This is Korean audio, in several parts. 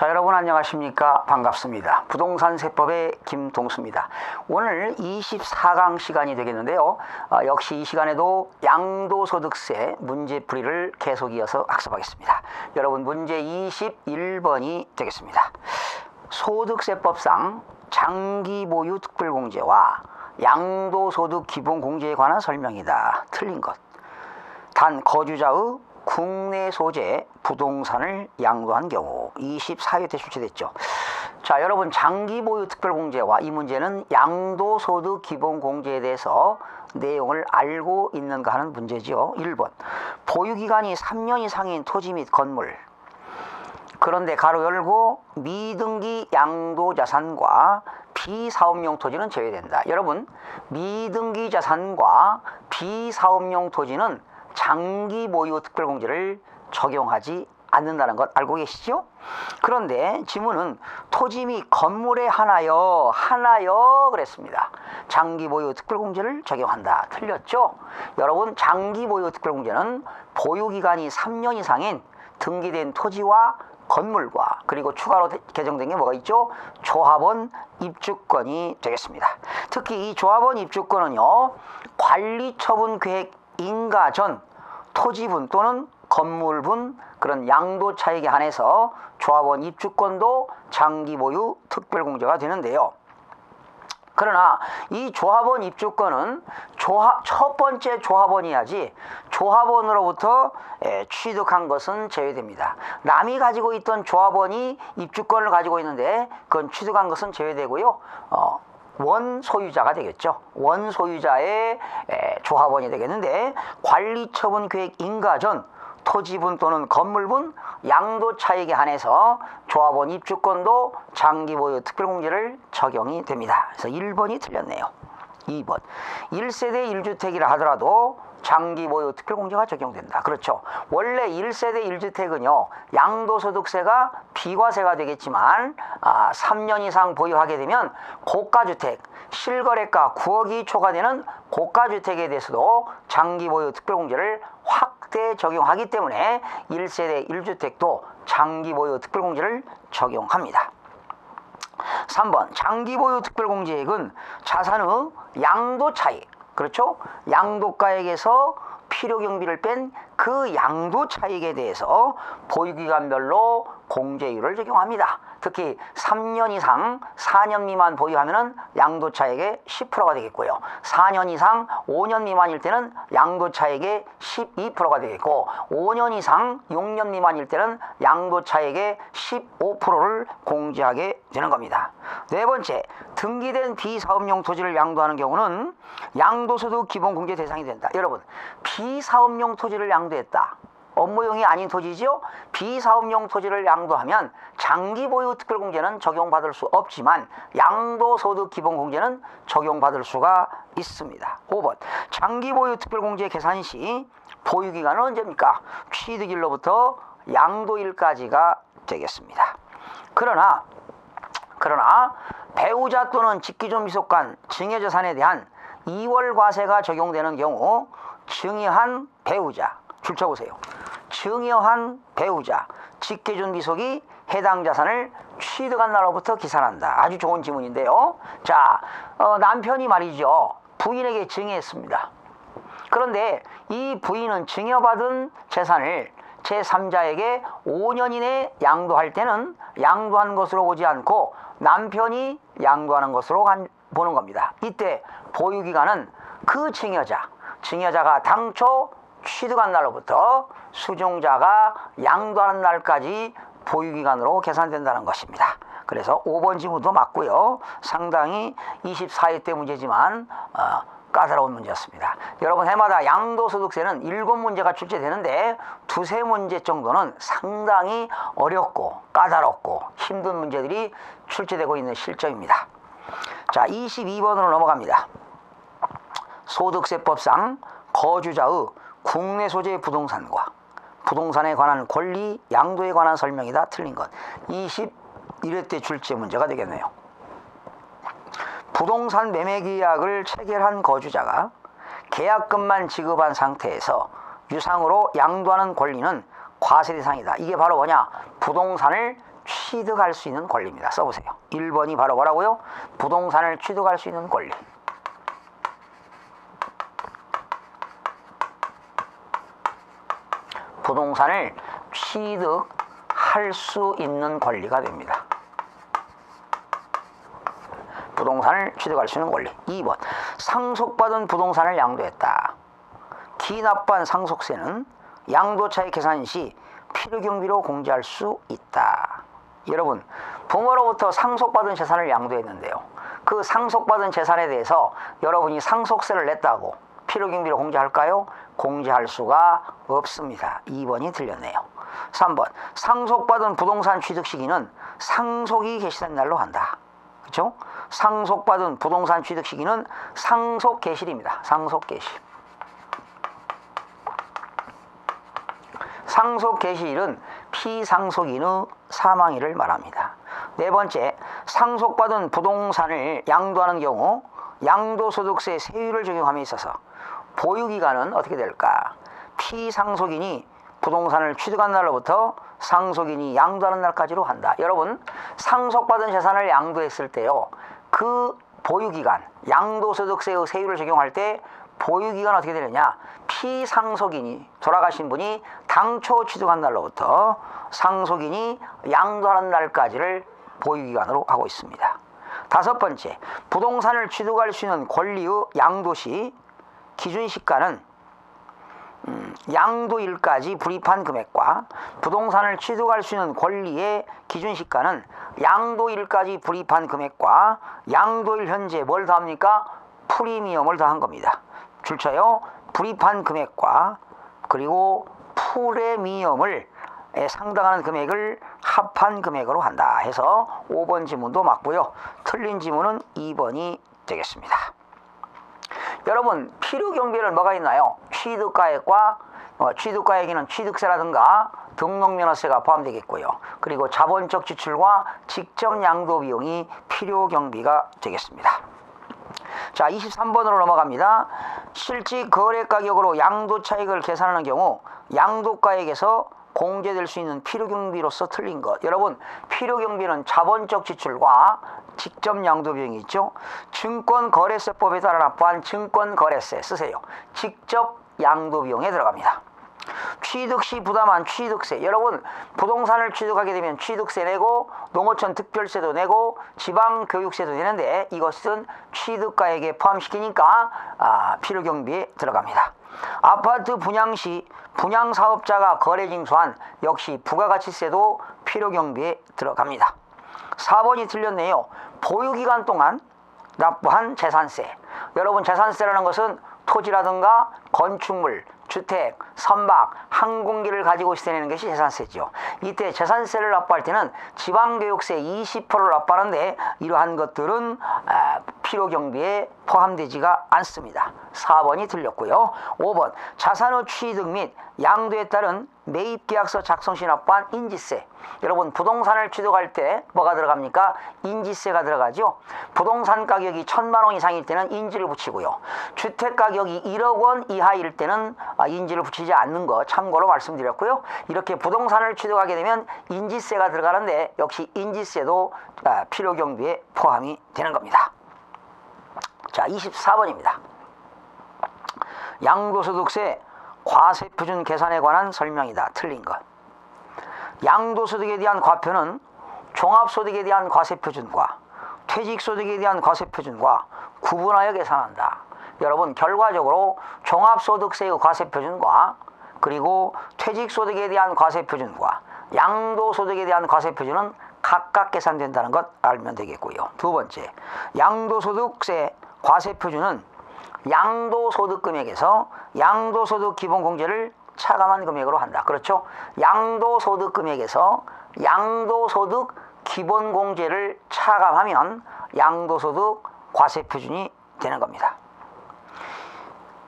자, 여러분 안녕하십니까? 반갑습니다. 부동산 세법의 김동수입니다. 오늘 24강 시간이 되겠는데요. 역시 이 시간에도 양도소득세 문제풀이를 계속 이어서 학습하겠습니다. 여러분 문제 21번이 되겠습니다. 소득세법상 장기보유 특별공제와 양도소득 기본공제에 관한 설명이다. 틀린 것. 단 거주자의 국내 소재 부동산을 양도한 경우 24회 때 출제됐죠. 자, 여러분 장기보유 특별공제와 이 문제는 양도소득 기본공제에 대해서 내용을 알고 있는가 하는 문제죠. 1번 보유기간이 3년 이상인 토지 및 건물, 그런데 가로 열고 미등기 양도자산과 비사업용 토지는 제외된다. 여러분 미등기 자산과 비사업용 토지는 장기 보유 특별공제를 적용하지 않는다는 것 알고 계시죠? 그런데 지문은 토지 및 건물에 하나여 그랬습니다. 장기 보유 특별공제를 적용한다. 틀렸죠? 여러분 장기 보유 특별공제는 보유기간이 3년 이상인 등기된 토지와 건물과 그리고 추가로 개정된 게 뭐가 있죠? 조합원 입주권이 되겠습니다. 특히 이 조합원 입주권은요, 관리처분 계획 인가 전 토지분 또는 건물분 그런 양도 차익에 한해서 조합원 입주권도 장기 보유 특별공제가 되는데요. 그러나 이 조합원 입주권은 첫 번째 조합원이야지 조합원으로부터 취득한 것은 제외됩니다. 남이 가지고 있던 조합원이 입주권을 가지고 있는데 그건 취득한 것은 제외되고요. 원소유자가 되겠죠. 원소유자의 조합원이 되겠는데 관리처분 계획 인가 전 토지분 또는 건물분 양도 차익에 한해서 조합원 입주권도 장기보유 특별공제를 적용이 됩니다. 그래서 1번이 틀렸네요. 2번 1세대 1주택이라 하더라도 장기보유 특별공제가 적용된다. 그렇죠. 원래 1세대 1주택은요 양도소득세가 비과세가 되겠지만 3년 이상 보유하게 되면 고가주택 실거래가 9억이 초과되는 고가주택에 대해서도 장기보유 특별공제를 확대 적용하기 때문에 1세대 1주택도 장기보유 특별공제를 적용합니다. 3번 장기보유 특별공제액은 자산의 양도차익, 그렇죠? 양도가액에서 필요경비를 뺀 그 양도차익에 대해서 보유기간별로 공제율을 적용합니다. 특히 3년 이상 4년 미만 보유하면 양도차익의 10%가 되겠고요. 4년 이상 5년 미만일 때는 양도차익의 12%가 되겠고 5년 이상 6년 미만일 때는 양도차익의 15%를 공제하게 되는 겁니다. 네 번째, 등기된 비사업용 토지를 양도하는 경우는 양도소득 기본공제 대상이 된다. 여러분 비사업용 토지를 양도했다. 업무용이 아닌 토지죠. 비사업용 토지를 양도하면 장기보유 특별공제는 적용받을 수 없지만 양도소득 기본공제는 적용받을 수가 있습니다. 5번 장기보유 특별공제 계산 시 보유기간은 언제입니까? 취득일로부터 양도일까지가 되겠습니다. 그러나 배우자 또는 직기존 미속간 증여재산에 대한 2월 과세가 적용되는 경우 증여한 배우자, 줄쳐보세요. 증여한 배우자, 직계존 미속이 해당 자산을 취득한 날로부터 기산한다. 아주 좋은 지문인데요. 자, 남편이 말이죠. 부인에게 증여했습니다. 그런데 이 부인은 증여받은 재산을 제3자에게 5년 이내에 양도할 때는 양도한 것으로 보지 않고 남편이 양도하는 것으로 보는 겁니다. 이때 보유기간은 그 증여자가 당초 취득한 날로부터 수증자가 양도하는 날까지 보유기간으로 계산된다는 것입니다. 그래서 5번 지문도 맞고요. 상당히 24회 때 문제지만 까다로운 문제였습니다. 여러분 해마다 양도소득세는 7문제가 출제되는데 2-3문제 정도는 상당히 어렵고 까다롭고 힘든 문제들이 출제되고 있는 실정입니다. 자, 22번으로 넘어갑니다. 소득세법상 거주자의 국내 소재 부동산과 부동산에 관한 권리, 양도에 관한 설명이다. 틀린 것. 21회 때 출제 문제가 되겠네요. 부동산 매매 계약을 체결한 거주자가 계약금만 지급한 상태에서 유상으로 양도하는 권리는 과세 대상이다. 이게 바로 뭐냐? 부동산을 취득할 수 있는 권리입니다. 써보세요. 1번이 바로 뭐라고요? 부동산을 취득할 수 있는 권리. 부동산을 취득할 수 있는 권리가 됩니다. 부동산을 취득할 수 있는 권리. 2번, 상속받은 부동산을 양도했다. 기납한 상속세는 양도차익 계산 시 필요경비로 공제할 수 있다. 여러분, 부모로부터 상속받은 재산을 양도했는데요, 그 상속받은 재산에 대해서 여러분이 상속세를 냈다고 필요경비로 공제할까요? 공제할 수가 없습니다. 2번이 틀렸네요. 3번, 상속받은 부동산 취득 시기는 상속이 개시된 날로 한다. 그렇죠? 상속받은 부동산 취득 시기는 상속 개시입니다. 상속 개시. 상속 개시일은 피상속인의 사망일을 말합니다. 네 번째, 상속받은 부동산을 양도하는 경우 양도소득세 세율을 적용함에 있어서 보유기간은 어떻게 될까? 피상속인이 부동산을 취득한 날로부터 상속인이 양도하는 날까지로 한다. 여러분, 상속받은 재산을 양도했을 때요, 그 보유기간, 양도소득세의 세율을 적용할 때 보유기간 어떻게 되느냐? 피상속인이, 돌아가신 분이 당초 취득한 날로부터 상속인이 양도하는 날까지를 보유기간으로 하고 있습니다. 다섯 번째, 부동산을 취득할 수 있는 권리의 양도시 기준시가는 양도일까지 불입한 금액과 부동산을 취득할 수 있는 권리의 기준시가는 양도일까지 불입한 금액과 양도일 현재 뭘 더합니까? 프리미엄을 더한 겁니다. 출처요, 불입한 금액과 그리고 프레미엄을 상당하는 금액을 합한 금액으로 한다 해서 5번 지문도 맞고요. 틀린 지문은 2번이 되겠습니다. 여러분, 필요경비를 뭐가 있나요? 취득가액과 취득가액에는 취득세라든가 등록면허세가 포함되겠고요. 그리고 자본적 지출과 직접 양도 비용이 필요경비가 되겠습니다. 자, 23번으로 넘어갑니다. 실질 거래가격으로 양도차익을 계산하는 경우 양도가액에서 공제될 수 있는 필요경비로서 틀린 것. 여러분, 필요경비는 자본적 지출과 직접 양도 비용이 있죠. 증권거래세법에 따라 납부한 증권거래세 쓰세요. 직접 양도 비용에 들어갑니다. 취득 시 부담한 취득세. 여러분, 부동산을 취득하게 되면 취득세 내고 농어촌 특별세도 내고 지방교육세도 내는데 이것은 취득가액에 포함시키니까 필요경비에 들어갑니다. 아파트 분양 시 분양사업자가 거래 징수한 역시 부가가치세도 필요경비에 들어갑니다. 4번이 틀렸네요. 보유기간 동안 납부한 재산세. 여러분, 재산세라는 것은 토지라든가 건축물, 주택, 선박, 항공기를 가지고 시세내는 것이 재산세죠. 이때 재산세를 납부할 때는 지방교육세 20%를 납부하는데 이러한 것들은 필요경비에 포함되지가 않습니다. 4번이 틀렸고요. 5번, 자산의 취득 및 양도에 따른 매입계약서 작성 시 납부한 인지세. 여러분, 부동산을 취득할 때 뭐가 들어갑니까? 인지세가 들어가죠. 부동산 가격이 1,000만 원 이상일 때는 인지를 붙이고요. 주택 가격이 1억 원 이하일 때는 인지를 붙이지 않는 거 참고로 말씀드렸고요. 이렇게 부동산을 취득하게 되면 인지세가 들어가는데 역시 인지세도 필요경비에 포함이 되는 겁니다. 자, 24번입니다. 양도소득세 과세표준 계산에 관한 설명이다. 틀린 것. 양도소득에 대한 과표는 종합소득에 대한 과세표준과 퇴직소득에 대한 과세표준과 구분하여 계산한다. 여러분, 결과적으로 종합소득세의 과세표준과 그리고 퇴직소득에 대한 과세표준과 양도소득에 대한 과세표준은 각각 계산된다는 것 알면 되겠고요. 두 번째, 양도소득세 과세표준은 양도소득 금액에서 양도소득 기본공제를 차감한 금액으로 한다. 그렇죠? 양도소득 금액에서 양도소득 기본공제를 차감하면 양도소득 과세표준이 되는 겁니다.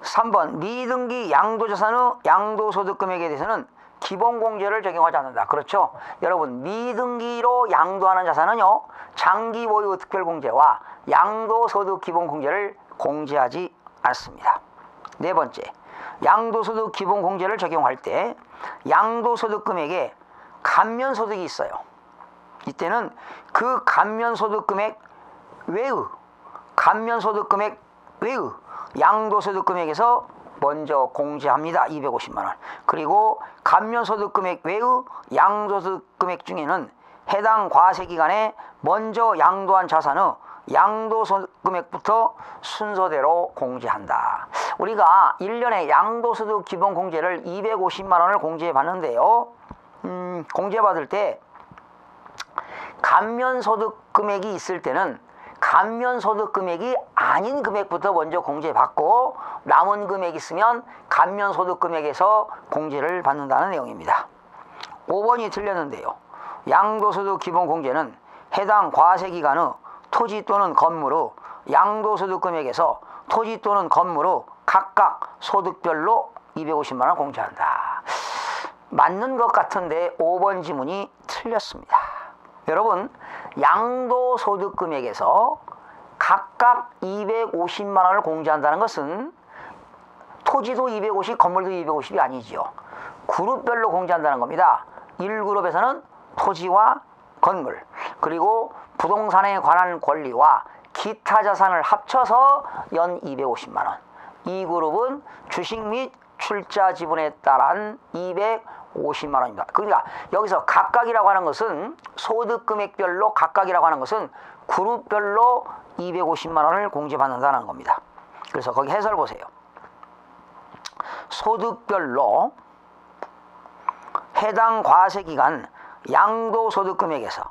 3번, 미등기 양도자산의 양도소득 금액에 대해서는 기본공제를 적용하지 않는다. 그렇죠? 여러분, 미등기로 양도하는 자산은요, 장기보유 특별공제와 양도소득 기본공제를 공제하지 않습니다. 네 번째, 양도소득 기본공제를 적용할 때 양도소득 금액에 감면소득이 있어요. 이때는 그 감면소득금액 외의 감면소득금액 외의 양도소득금액에서 먼저 공제합니다. 250만 원. 그리고 감면소득금액 외의 양도소득금액 중에는 해당 과세기간에 먼저 양도한 자산의 양도소득금액부터 순서대로 공제한다. 우리가 1년에 양도소득 기본공제를 250만 원을 공제해 봤는데요. 공제받을 때 감면소득 금액이 있을 때는 감면소득 금액이 아닌 금액부터 먼저 공제받고 남은 금액이 있으면 감면소득 금액에서 공제를 받는다는 내용입니다. 5번이 틀렸는데요. 양도소득 기본공제는 해당 과세기간의 토지 또는 건물의 양도소득 금액에서 토지 또는 건물의 각각 소득별로 250만 원 공제한다. 맞는 것 같은데 5번 지문이 틀렸습니다. 여러분, 양도소득금액에서 각각 250만 원을 공제한다는 것은 토지도 250, 건물도 250이 아니지요. 그룹별로 공제한다는 겁니다. 1그룹에서는 토지와 건물, 그리고 부동산에 관한 권리와 기타 자산을 합쳐서 연 250만 원. 2그룹은 주식 및 출자 지분에 따른 250만 원입니다. 그러니까 여기서 각각이라고 하는 것은 소득금액별로 각각이라고 하는 것은 그룹별로 250만 원을 공제받는다는 겁니다. 그래서 거기 해설 보세요. 소득별로 해당 과세기간 양도소득금액에서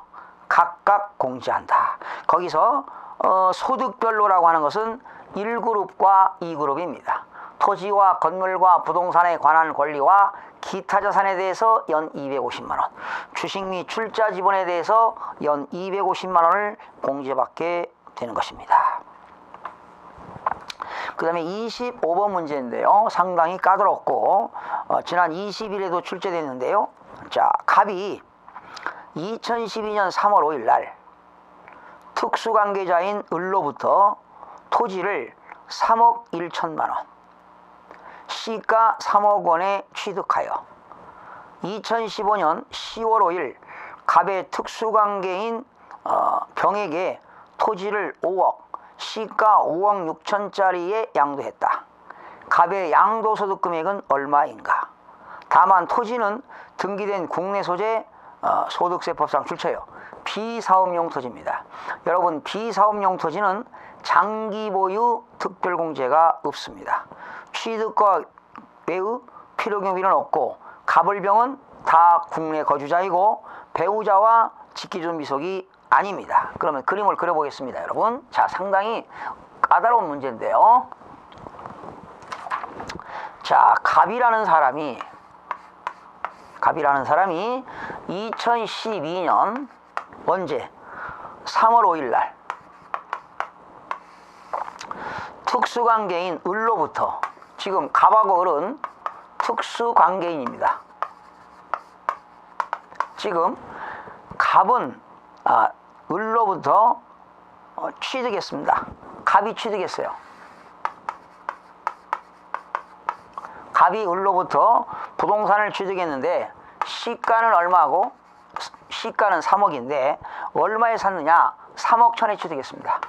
각각 공제한다. 거기서 소득별로라고 하는 것은 1그룹과 2그룹입니다. 토지와 건물과 부동산에 관한 권리와 기타 자산에 대해서 연 250만 원, 주식 및 출자 지분에 대해서 연 250만 원을 공제받게 되는 것입니다. 그 다음에 25번 문제인데요. 상당히 까다롭고 지난 20일에도 출제됐는데요. 자, 갑이 2012년 3월 5일 날 특수관계자인 을로부터 토지를 3억 1천만 원, 시가 3억 원에 취득하여 2015년 10월 5일 갑의 특수관계인 병에게 토지를 5억, 시가 5억 6천짜리에 양도했다. 갑의 양도소득 금액은 얼마인가? 다만 토지는 등기된 국내 소재 소득세법상 출처요. 비사업용 토지입니다. 여러분, 비사업용 토지는 장기 보유 특별공제가 없습니다. 취득과 외의 필요경비는 없고 갑을병은 다 국내 거주자이고 배우자와 직기준 미속이 아닙니다. 그러면 그림을 그려보겠습니다, 여러분. 자, 상당히 까다로운 문제인데요. 자, 갑이라는 사람이 2012년 언제? 3월 5일 날 특수관계인 을로부터, 지금 갑하고 을은 특수관계인입니다. 지금 갑은 을로부터 취득했습니다. 갑이 취득했어요. 갑이 을로부터 부동산을 취득했는데 시가는 얼마고? 시가는 3억인데 얼마에 샀느냐? 3억 천에 취득했습니다.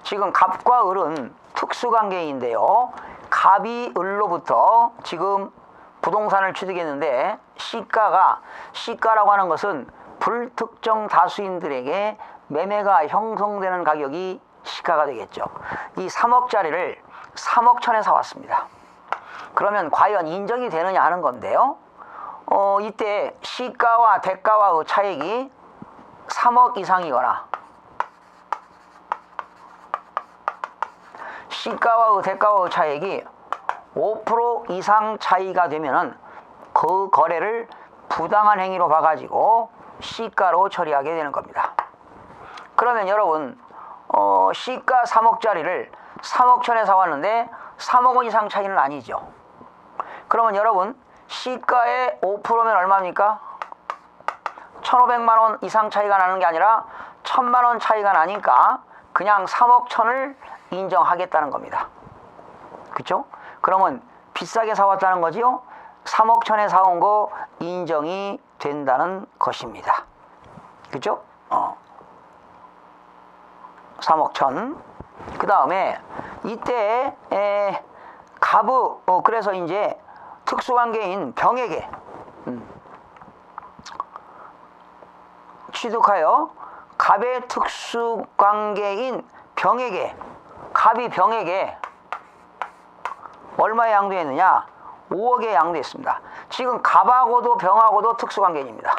지금 갑과 을은 특수관계인데요. 갑이 을로부터 지금 부동산을 취득했는데 시가라고 하는 것은 불특정 다수인들에게 매매가 형성되는 가격이 시가가 되겠죠. 이 3억짜리를 3억 천에 사왔습니다. 그러면 과연 인정이 되느냐 하는 건데요. 이때 시가와 대가와의 차액이 3억 이상이거나 시가와의 대가와의 차액이 5% 이상 차이가 되면은 그 거래를 부당한 행위로 봐가지고 시가로 처리하게 되는 겁니다. 그러면 여러분, 시가 3억짜리를 3억 천에 사왔는데 3억 원 이상 차이는 아니죠. 그러면 여러분, 시가의 5%면 얼마입니까? 1,500만 원 이상 차이가 나는 게 아니라 1,000만 원 차이가 나니까 그냥 3억 천을 인정하겠다는 겁니다. 그렇죠? 그러면 비싸게 사왔다는 거지요. 3억 천에 사온 거 인정이 된다는 것입니다. 그죠? 3억 천. 그 다음에 이때 갑의 그래서 이제 특수관계인 병에게 취득하여 갑의 특수관계인 병에게 갑이 병에게 얼마에 양도했느냐? 5억에 양도했습니다. 지금 갑하고도 병하고도 특수관계인입니다.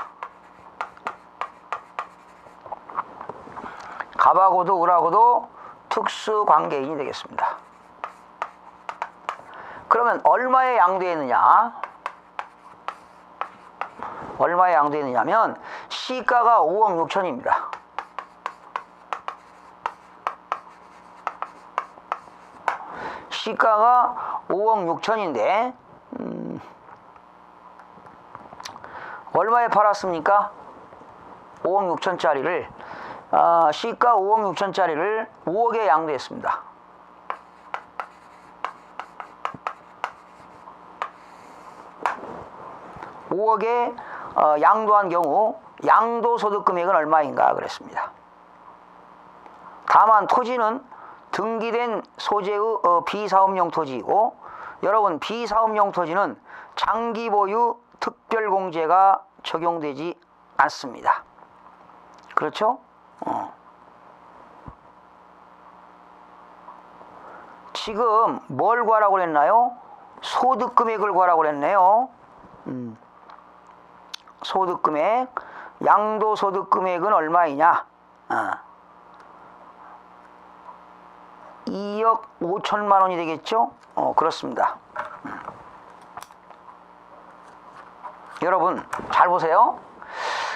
갑하고도 을하고도 특수관계인이 되겠습니다. 그러면 얼마에 양도했느냐? 얼마에 양도했느냐면 시가가 5억 6천입니다. 시가가 5억 6천인데 얼마에 팔았습니까? 5억 6천짜리를 시가 5억 6천짜리를 5억에 양도했습니다. (5억에) 양도한 경우 양도소득 금액은 얼마인가 그랬습니다. 다만 토지는 등기된 소재의 비사업용 토지이고, 여러분 비사업용 토지는 장기 보유 특별공제가 적용되지 않습니다. 그렇죠? 지금 뭘 구하라고 그랬나요? 소득 금액을 구하라고 그랬네요. 소득 금액, 양도소득 금액은 얼마이냐? 2억 5천만 원이 되겠죠? 그렇습니다. 여러분 잘 보세요.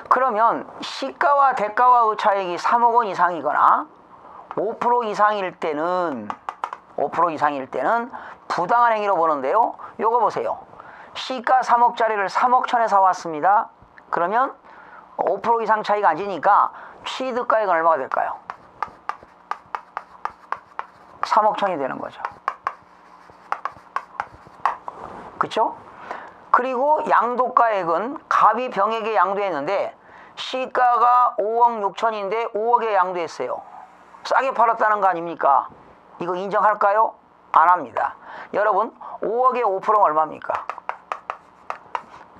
그러면 시가와 대가와의 차익이 3억 원 이상이거나 5% 이상일 때는 부당한 행위로 보는데요. 요거 보세요. 시가 3억짜리를 3억 천에 사왔습니다. 그러면 5% 이상 차이가 안 지니까 취득가액은 얼마가 될까요? 3억 천이 되는 거죠. 그쵸? 그리고 양도가액은 갑이 병에게 양도했는데 시가가 5억 6천인데 5억에 양도했어요. 싸게 팔았다는 거 아닙니까? 이거 인정할까요? 안 합니다. 여러분 5억에 5%는 얼마입니까?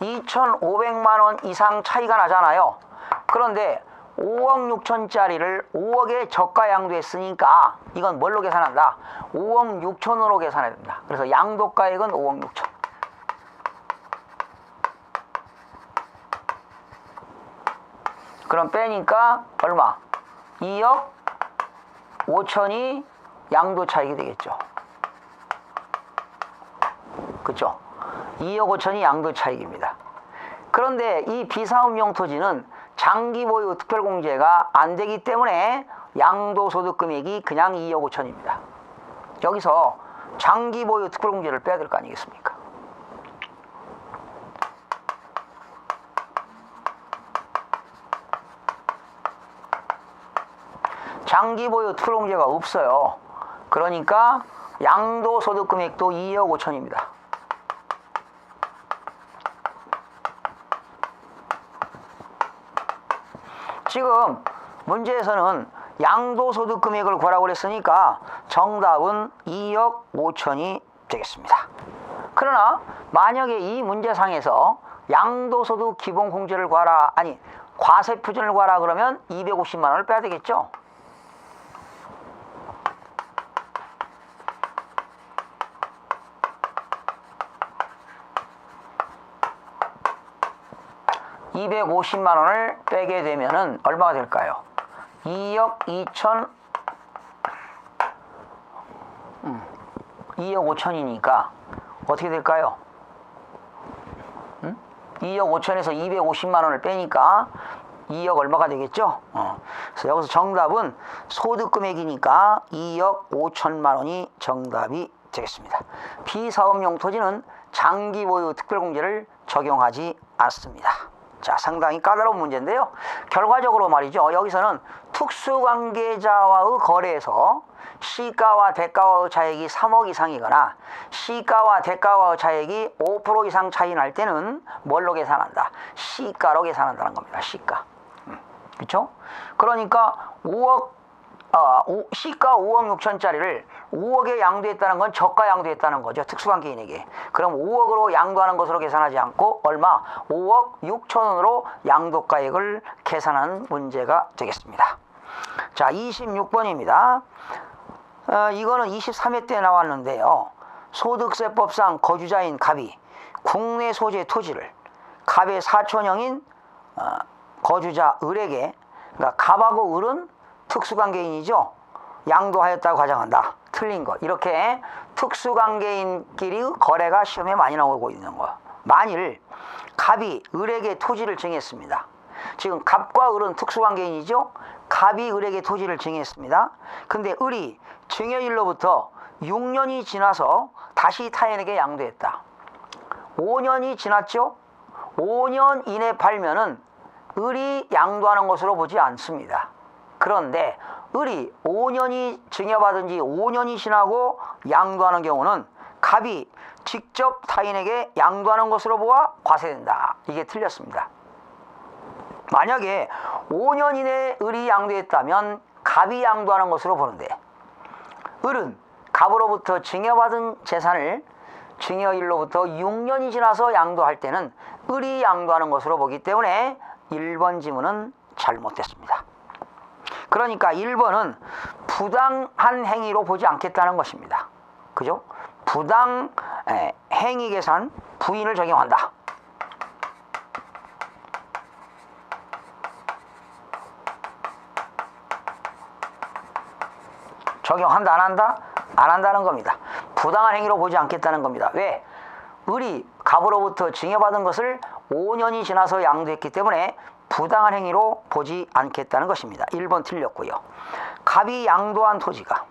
2,500만 원 이상 차이가 나잖아요. 그런데 5억 6천짜리를 5억에 저가 양도했으니까 이건 뭘로 계산한다? 5억 6천으로 계산해야 된다. 그래서 양도가액은 5억 6천. 그럼 빼니까 얼마? 2억 5천이 양도 차익이 되겠죠. 그렇죠? 2억 5천이 양도 차익입니다. 그런데 이 비사업용 토지는 장기 보유 특별공제가 안 되기 때문에 양도소득 금액이 그냥 2억 5천입니다. 여기서 장기 보유 특별공제를 빼야 될 거 아니겠습니까? 장기 보유 특별공제가 없어요. 그러니까 양도소득 금액도 2억 5천입니다. 지금 문제에서는 양도소득 금액을 구하라고 그랬으니까 정답은 2억 5천이 되겠습니다. 그러나 만약에 이 문제상에서 양도소득 기본공제를 구하라, 아니 과세표준을 구하라 그러면 250만 원을 빼야 되겠죠. (250만 원을) 빼게 되면은 얼마가 될까요? 2억 2천 2억 5천이니까 어떻게 될까요? 2억 5천에서 250만 원을 빼니까 2억 얼마가 되겠죠? 그래서 여기서 정답은 소득금액이니까 2억 5천만 원이 정답이 되겠습니다. 비사업용 토지는 장기 보유 특별공제를 적용하지 않습니다. 자, 상당히 까다로운 문제인데요. 결과적으로 말이죠. 여기서는 특수관계자와의 거래에서 시가와 대가와의 차액이 3억 이상이거나 시가와 대가와의 차액이 5% 이상 차이 날 때는 뭘로 계산한다? 시가로 계산한다는 겁니다. 시가. 그렇죠? 그러니까 시가 5억 6천짜리를 5억에 양도했다는 건 저가 양도했다는 거죠. 특수관계인에게. 그럼 5억으로 양도하는 것으로 계산하지 않고 얼마? 5억 6천원으로 양도가액을 계산하는 문제가 되겠습니다. 자, 26번입니다. 이거는 23회 때 나왔는데요. 소득세법상 거주자인 갑이 국내 소재 토지를 갑의 사촌형인 거주자 을에게, 그러니까 갑하고 을은 특수관계인이죠. 양도하였다고 가정한다. 틀린 거. 이렇게 특수관계인끼리 거래가 시험에 많이 나오고 있는 거야. 만일 갑이 을에게 토지를 증했습니다. 지금 갑과 을은 특수관계인이죠. 갑이 을에게 토지를 증했습니다. 근데 을이 증여일로부터 6년이 지나서 다시 타인에게 양도했다. 5년이 지났죠. 5년 이내 팔면은 을이 양도하는 것으로 보지 않습니다. 그런데 을이 5년이 증여받은 지 5년이 지나고 양도하는 경우는 갑이 직접 타인에게 양도하는 것으로 보아 과세된다. 이게 틀렸습니다. 만약에 5년 이내에 을이 양도했다면 갑이 양도하는 것으로 보는데, 을은 갑으로부터 증여받은 재산을 증여일로부터 6년이 지나서 양도할 때는 을이 양도하는 것으로 보기 때문에 1번 지문은 잘못됐습니다. 그러니까 1번은 부당한 행위로 보지 않겠다는 것입니다. 그죠? 부당 행위 계산 부인을 적용한다. 적용한다, 안 한다? 안 한다는 겁니다. 부당한 행위로 보지 않겠다는 겁니다. 왜? 을이 갑으로부터 증여받은 것을 5년이 지나서 양도했기 때문에 부당한 행위로 보지 않겠다는 것입니다. 1번 틀렸고요. 갑이 양도한 토지가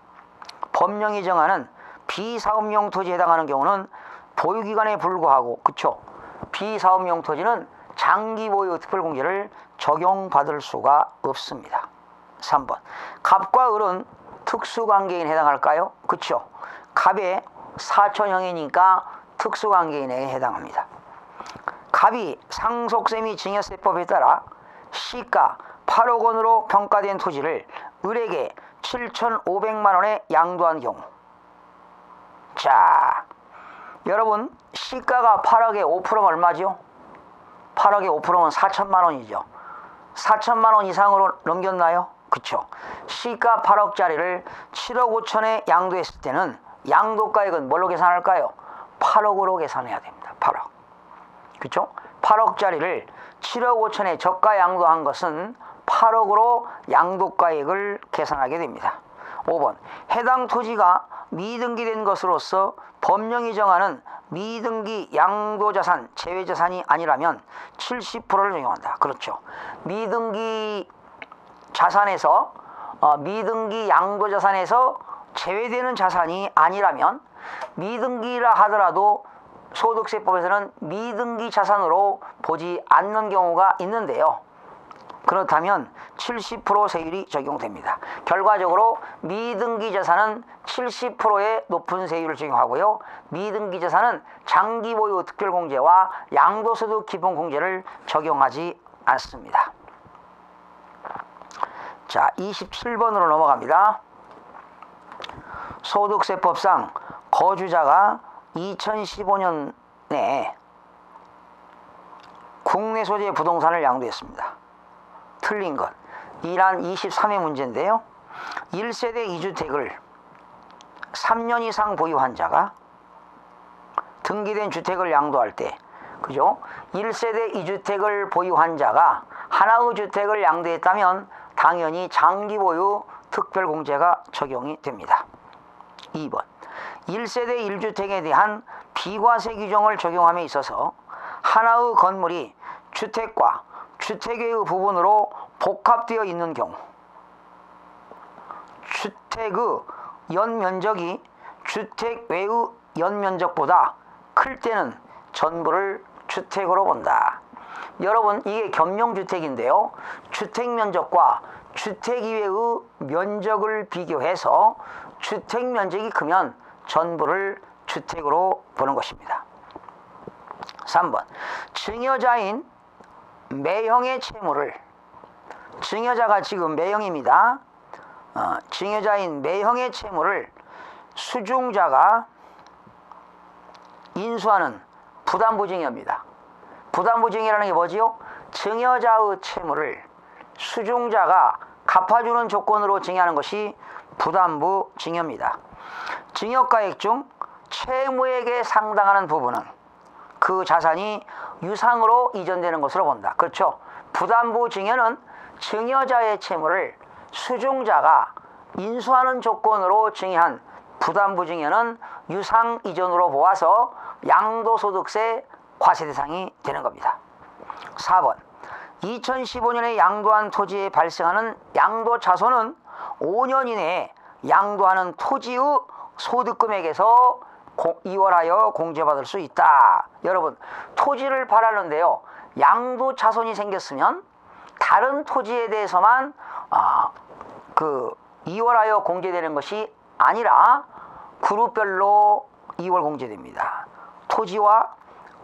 법령이 정하는 비사업용 토지에 해당하는 경우는 보유기간에 불구하고, 그쵸? 비사업용 토지는 장기보유 특별공제를 적용받을 수가 없습니다. 3번. 갑과 을은 특수관계인에 해당할까요? 그쵸? 갑의 사촌형이니까 특수관계인에 해당합니다. 갑이 상속세 및 증여세법에 따라 시가 8억 원으로 평가된 토지를 을에게 7,500만 원에 양도한 경우, 자, 여러분, 시가가 8억에 5%면 얼마죠? 8억에 5%면 4천만 원이죠. 4천만 원 이상으로 넘겼나요? 그쵸? 시가 8억짜리를 7억 5천에 양도했을 때는 양도가액은 뭘로 계산할까요? 8억으로 계산해야 됩니다. 8억. 그쵸? 8억짜리를 7억 5천에 저가 양도한 것은 8억으로 양도가액을 계산하게 됩니다. 5번. 해당 토지가 미등기된 것으로서 법령이 정하는 미등기 양도자산, 제외자산이 아니라면 70%를 적용한다. 그렇죠. 미등기 자산에서 미등기 양도자산에서 제외되는 자산이 아니라면, 미등기라 하더라도 소득세법에서는 미등기 자산으로 보지 않는 경우가 있는데요. 그렇다면 70% 세율이 적용됩니다. 결과적으로 미등기 자산은 70%의 높은 세율을 적용하고요. 미등기 자산은 장기보유 특별공제와 양도소득 기본공제를 적용하지 않습니다. 자, 27번으로 넘어갑니다. 소득세법상 거주자가 2015년에 국내 소재 부동산을 양도했습니다. 틀린 것. 이란 23회 문제인데요. 1세대 2주택을 3년 이상 보유한 자가 등기된 주택을 양도할 때, 그죠? 1세대 2주택을 보유한 자가 하나의 주택을 양도했다면 당연히 장기보유 특별공제가 적용이 됩니다. 2번. 1세대 1주택에 대한 비과세 규정을 적용함에 있어서 하나의 건물이 주택과 주택의 부분으로 복합되어 있는 경우, 주택의 연면적이 주택 외의 연면적보다 클 때는 전부를 주택으로 본다. 여러분, 이게 겸용주택인데요. 주택면적과 주택 이외의 면적을 비교해서 주택 면적이 크면 전부를 주택으로 보는 것입니다. 3번 증여자인 매형의 채무를, 증여자가 지금 매형입니다. 증여자인 매형의 채무를 수중자가 인수하는 부담부증여입니다. 부담부증여라는 게 뭐지요? 증여자의 채무를 수중자가 갚아주는 조건으로 증여하는 것이 부담부증여입니다. 증여가액 중 채무액에 상당하는 부분은 그 자산이 유상으로 이전되는 것으로 본다. 그렇죠? 부담부증여는 증여자의 채무를 수중자가 인수하는 조건으로 증여한 부담부증여는 유상 이전으로 보아서 양도소득세 과세 대상이 되는 겁니다. 4번 2015년에 양도한 토지에 발생하는 양도차손은 5년 이내에 양도하는 토지의 소득금액에서 2월하여 공제받을 수 있다. 여러분, 토지를 팔았는데요, 양도차손이 생겼으면 다른 토지에 대해서만 2월하여 공제되는 것이 아니라 그룹별로 2월 공제됩니다. 토지와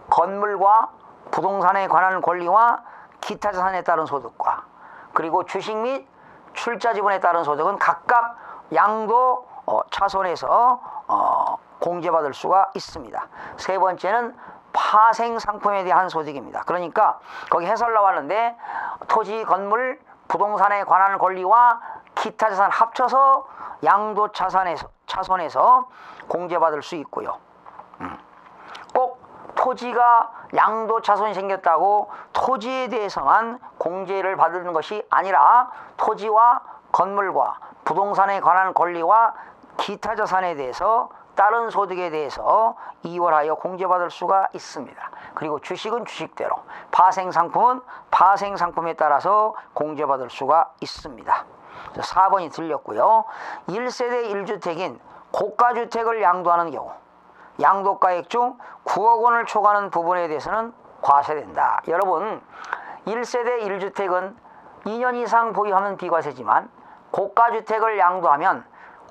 건물과 부동산에 관한 권리와 기타 자산에 따른 소득과 그리고 주식 및 출자 지분에 따른 소득은 각각 양도 차손에서 공제받을 수가 있습니다. 세 번째는 파생 상품에 대한 소득입니다. 그러니까 거기 해설 나왔는데 토지, 건물, 부동산에 관한 권리와 기타 자산 합쳐서 양도 차손에서 공제받을 수 있고요. 꼭 토지가 양도 차손이 생겼다고 토지에 대해서만 공제를 받는 것이 아니라 토지와 건물과 부동산에 관한 권리와 기타 자산에 대해서 다른 소득에 대해서 2월하여 공제받을 수가 있습니다. 그리고 주식은 주식대로, 파생상품은 파생상품에 따라서 공제받을 수가 있습니다. 4번이 틀렸고요. 1세대 1주택인 고가주택을 양도하는 경우 양도가액 중 9억 원을 초과하는 부분에 대해서는 과세된다. 여러분, 1세대 1주택은 2년 이상 보유하면 비과세지만 고가주택을 양도하면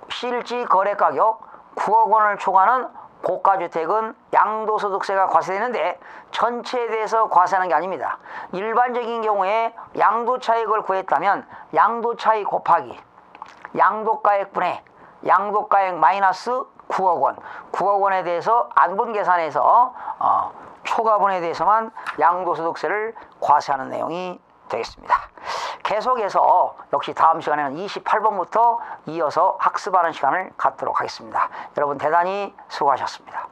실지 거래가격 9억 원을 초과하는 고가주택은 양도소득세가 과세되는데 전체에 대해서 과세하는 게 아닙니다. 일반적인 경우에 양도차익을 구했다면 양도차익 곱하기 양도가액분의 양도가액 마이너스 9억 원, 9억 원에 대해서 안분 계산해서 초과분에 대해서만 양도소득세를 과세하는 내용이 되겠습니다. 계속해서 역시 다음 시간에는 28번부터 이어서 학습하는 시간을 갖도록 하겠습니다. 여러분 대단히 수고하셨습니다.